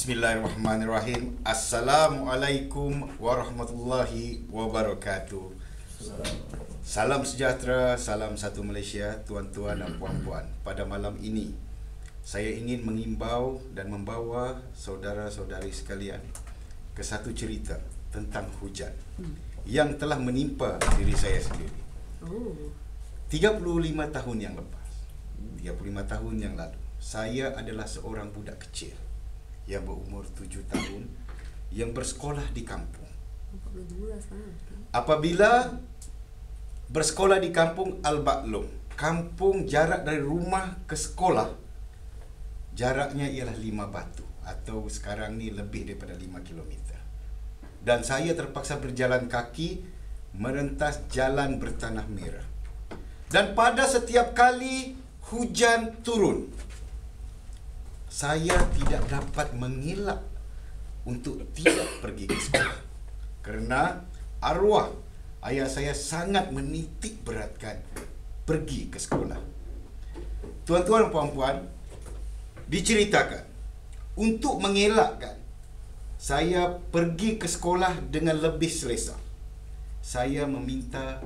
Bismillahirrahmanirrahim. Assalamualaikum warahmatullahi wabarakatuh. Salam sejahtera, salam satu Malaysia, tuan-tuan dan puan-puan. Pada malam ini, saya ingin mengimbau dan membawa saudara-saudari sekalian ke satu cerita tentang hujan yang telah menimpa diri saya sendiri. 35 tahun yang lepas, 35 tahun yang lalu, saya adalah seorang budak kecil yang berumur 7 tahun yang bersekolah di kampung. Apabila bersekolah di kampung Al-Baklum, kampung jarak dari rumah ke sekolah jaraknya ialah 5 batu atau sekarang ni lebih daripada 5 kilometer. Dan saya terpaksa berjalan kaki merentas jalan bertanah merah. Dan pada setiap kali hujan turun, saya tidak dapat mengelak untuk tidak pergi ke sekolah kerana arwah ayah saya sangat menitik beratkan pergi ke sekolah. Tuan-tuan dan puan-puan, diceritakan untuk mengelakkan saya pergi ke sekolah dengan lebih selesa, saya meminta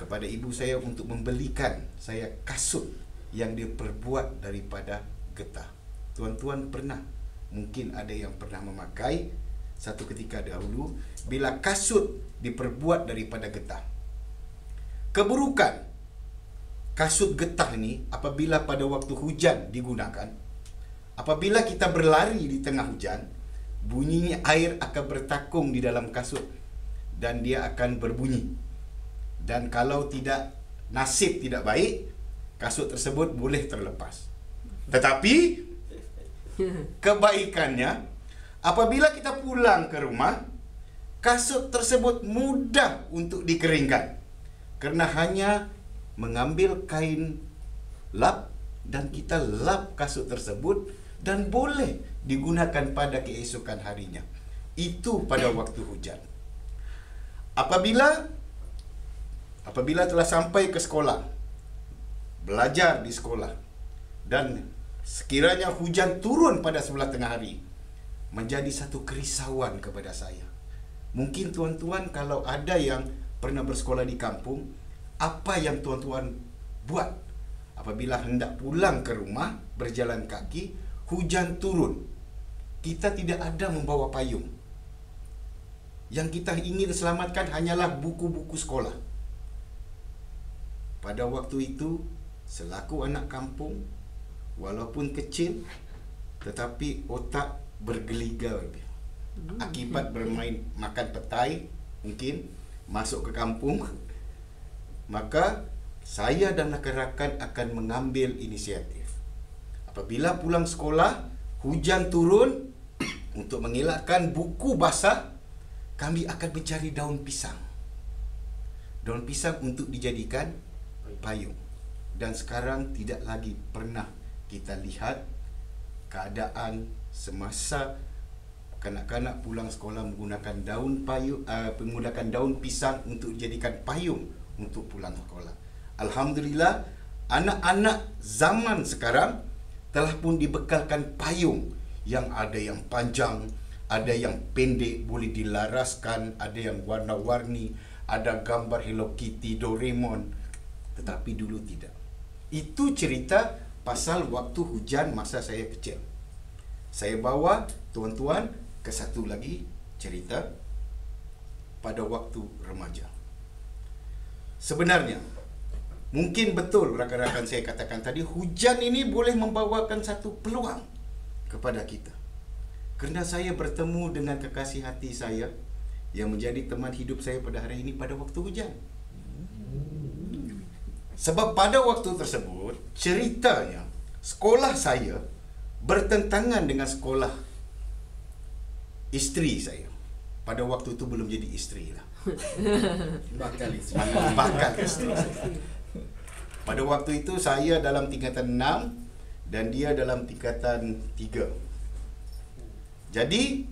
kepada ibu saya untuk membelikan saya kasut yang diperbuat daripada getah. Tuan-tuan pernah, mungkin ada yang pernah memakai satu ketika dahulu bila kasut diperbuat daripada getah. Keburukan kasut getah ni apabila pada waktu hujan digunakan, apabila kita berlari di tengah hujan, bunyinya air akan bertakung di dalam kasut dan dia akan berbunyi. Dan kalau tidak, nasib tidak baik, kasut tersebut boleh terlepas. Tetapi kebaikannya, apabila kita pulang ke rumah, kasut tersebut mudah untuk dikeringkan kerana hanya mengambil kain lap dan kita lap kasut tersebut dan boleh digunakan pada keesokan harinya. Itu pada waktu hujan. Apabila telah sampai ke sekolah, belajar di sekolah, dan sekiranya hujan turun pada sebelah tengah hari, menjadi satu kerisauan kepada saya. Mungkin tuan-tuan kalau ada yang pernah bersekolah di kampung, apa yang tuan-tuan buat apabila hendak pulang ke rumah berjalan kaki, hujan turun, kita tidak ada membawa payung. Yang kita ingin selamatkan hanyalah buku-buku sekolah. Pada waktu itu, selaku anak kampung, walaupun kecil, tetapi otak bergeligar akibat bermain makan petai, mungkin masuk ke kampung. Maka saya dan rakan-rakan akan mengambil inisiatif. Apabila pulang sekolah, hujan turun, untuk mengelakkan buku basah, kami akan mencari daun pisang. Daun pisang untuk dijadikan payung. Dan sekarang tidak lagi pernah kita lihat keadaan semasa kanak-kanak pulang sekolah menggunakan daun payung, menggunakan daun pisang untuk dijadikan payung untuk pulang sekolah. Alhamdulillah, anak-anak zaman sekarang telah pun dibekalkan payung yang ada yang panjang, ada yang pendek, boleh dilaraskan, ada yang warna-warni, ada gambar Hello Kitty, Doraemon. Tetapi dulu tidak. Itu cerita pasal waktu hujan masa saya kecil. Saya bawa tuan-tuan ke satu lagi cerita pada waktu remaja. Sebenarnya, mungkin betul rakan-rakan saya katakan tadi, hujan ini boleh membawakan satu peluang kepada kita. Kerana saya bertemu dengan kekasih hati saya yang menjadi teman hidup saya pada hari ini pada waktu hujan. Sebab pada waktu tersebut, ceritanya, sekolah saya bertentangan dengan sekolah isteri saya. Pada waktu itu belum jadi isteri lah. Bakal isteri saya. Pada waktu itu saya dalam tingkatan 6 dan dia dalam tingkatan 3. Jadi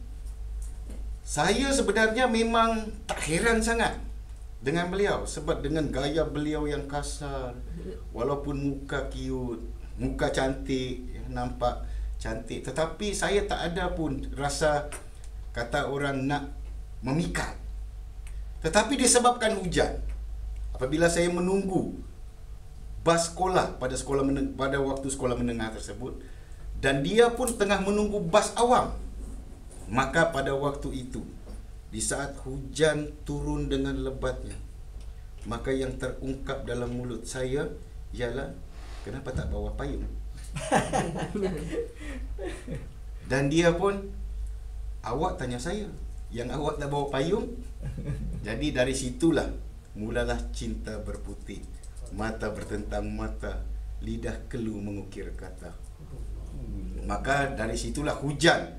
saya sebenarnya memang tak heran sangat dengan beliau, sebab dengan gaya beliau yang kasar, walaupun muka cute, muka cantik, nampak cantik. Tetapi saya tak ada pun rasa, kata orang, nak memikat. Tetapi disebabkan hujan, apabila saya menunggu bas sekolah pada waktu sekolah menengah tersebut, dan dia pun tengah menunggu bas awam, maka pada waktu itu, di saat hujan turun dengan lebatnya, maka yang terungkap dalam mulut saya ialah, kenapa tak bawa payung? Dan dia pun, awak tanya saya, yang awak tak bawa payung? Jadi dari situlah mulalah cinta berputih, mata bertentang mata, lidah kelu mengukir kata. Maka dari situlah hujan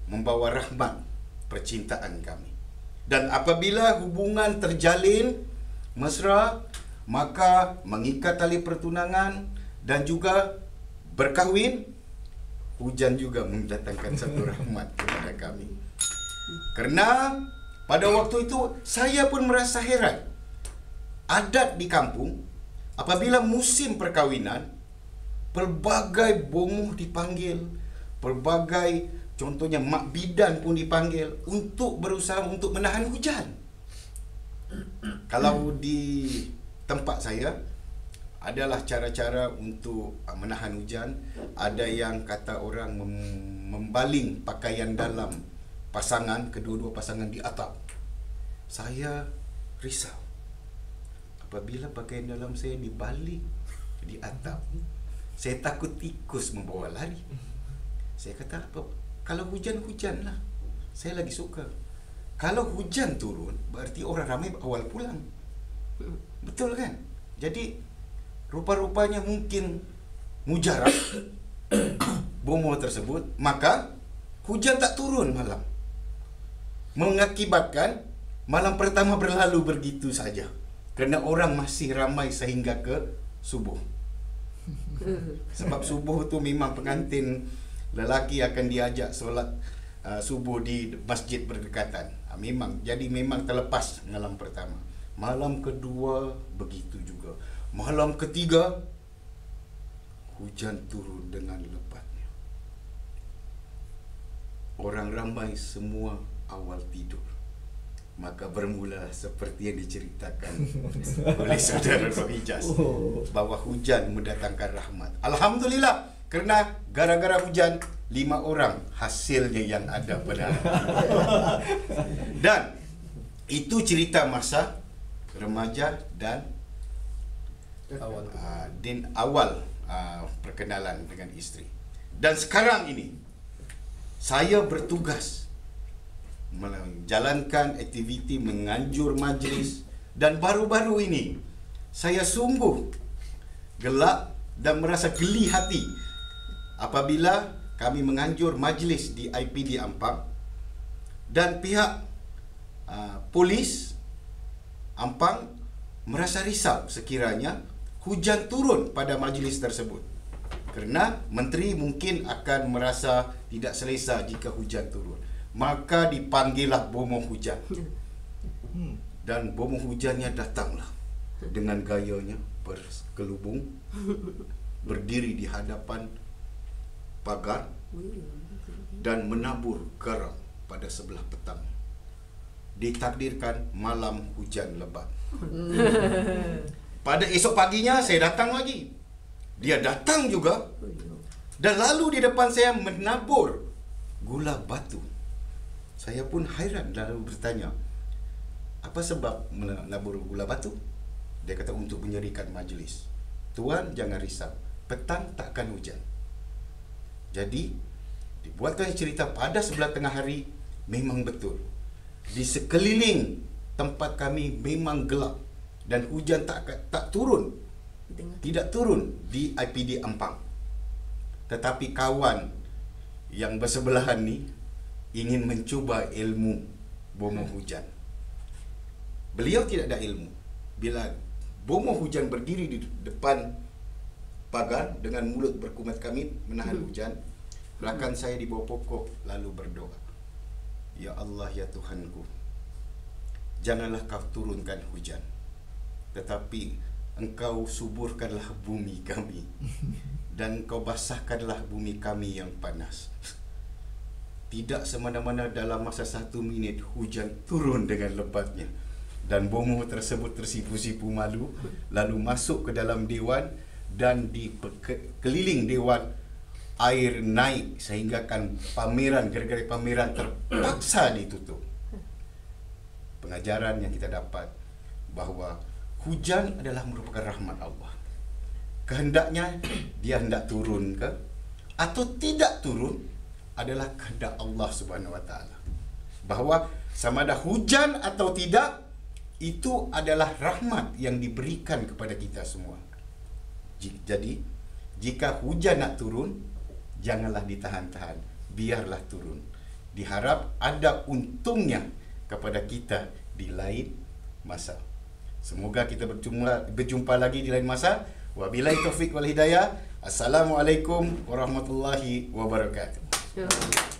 membawa rahmat percintaan kami. Dan apabila hubungan terjalin mesra, maka mengikat tali pertunangan dan juga berkahwin, hujan juga mendatangkan satu rahmat kepada kami. Kerana pada waktu itu saya pun merasa heran. Adat di kampung, apabila musim perkahwinan, pelbagai bomoh dipanggil, pelbagai, contohnya mak bidan pun dipanggil untuk berusaha untuk menahan hujan. Kalau di tempat saya, adalah cara-cara untuk menahan hujan. Ada yang kata orang membaling pakaian dalam pasangan, kedua-dua pasangan di atap. Saya risau apabila pakaian dalam saya dibalik di atap. Saya takut tikus membawa lari. Saya kata, kalau hujan, hujanlah. Saya lagi suka. Kalau hujan turun, berarti orang ramai awal pulang. Betul kan? Jadi rupa-rupanya mungkin mujarab bomoh tersebut, maka hujan tak turun malam, mengakibatkan malam pertama berlalu begitu saja, kerana orang masih ramai sehingga ke subuh. Sebab subuh tu memang pengantin lelaki akan diajak solat subuh di masjid berdekatan. Jadi memang terlepas malam pertama. Malam kedua begitu juga. Malam ketiga, hujan turun dengan lebatnya. Orang ramai semua awal tidur. Maka bermula seperti yang diceritakan oleh saudara Rohijaz, bahawa hujan mendatangkan rahmat. Alhamdulillah, kerana gara-gara hujan 5 orang hasilnya yang ada pada hari. Dan itu cerita masa remaja dan awal perkenalan dengan isteri. Dan sekarang ini saya bertugas menjalankan aktiviti menganjur majlis, dan baru-baru ini saya sungguh gelak dan merasa geli hati apabila kami menganjur majlis di IPD Ampang dan pihak polis Ampang merasa risau sekiranya hujan turun pada majlis tersebut, kerana menteri mungkin akan merasa tidak selesa jika hujan turun. Maka dipanggillah bomoh hujan. Dan bomoh hujannya datanglah dengan gayanya berkelubung, berdiri di hadapan pagar dan menabur garam pada sebelah petang. Ditakdirkan malam hujan lebat. Pada esok paginya saya datang lagi. Dia datang juga. Dan lalu di depan saya menabur gula batu. Saya pun hairan lalu bertanya, apa sebab menabur gula batu? Dia kata, untuk menyerikan majlis. Tuan jangan risau, petang takkan hujan. Jadi dibuatkan cerita pada sebelah tengah hari. Memang betul, di sekeliling tempat kami memang gelap dan hujan tak turun, tidak turun di IPD Ampang. Tetapi kawan yang bersebelahan ni ingin mencuba ilmu bomoh hujan. Beliau tidak ada ilmu. Bila bomoh hujan berdiri di depan pagar dengan mulut berkumat kamit menahan hujan, belakang saya di bawah pokok lalu berdoa, ya Allah, ya Tuhanku, janganlah kau turunkan hujan, tetapi Engkau suburkanlah bumi kami dan kau basahkanlah bumi kami yang panas. Tidak semena-mena dalam masa 1 minit hujan turun dengan lebatnya. Dan bomoh tersebut tersipu-sipu malu, lalu masuk ke dalam dewan, dan di keliling dewan air naik sehingga kan pameran, gara-gara pameran terpaksa ditutup. Pengajaran yang kita dapat bahawa hujan adalah merupakan rahmat Allah. Kehendaknya dia hendak turun ke atau tidak turun adalah kehendak Allah Subhanahu Wa Taala. Bahawa sama ada hujan atau tidak, itu adalah rahmat yang diberikan kepada kita semua. Jadi jika hujan nak turun, janganlah ditahan-tahan, biarlah turun. Diharap ada untungnya kepada kita di lain masa. Semoga kita berjumpa lagi di lain masa. Wabillahi taufik wal hidayah. Assalamualaikum warahmatullahi wabarakatuh.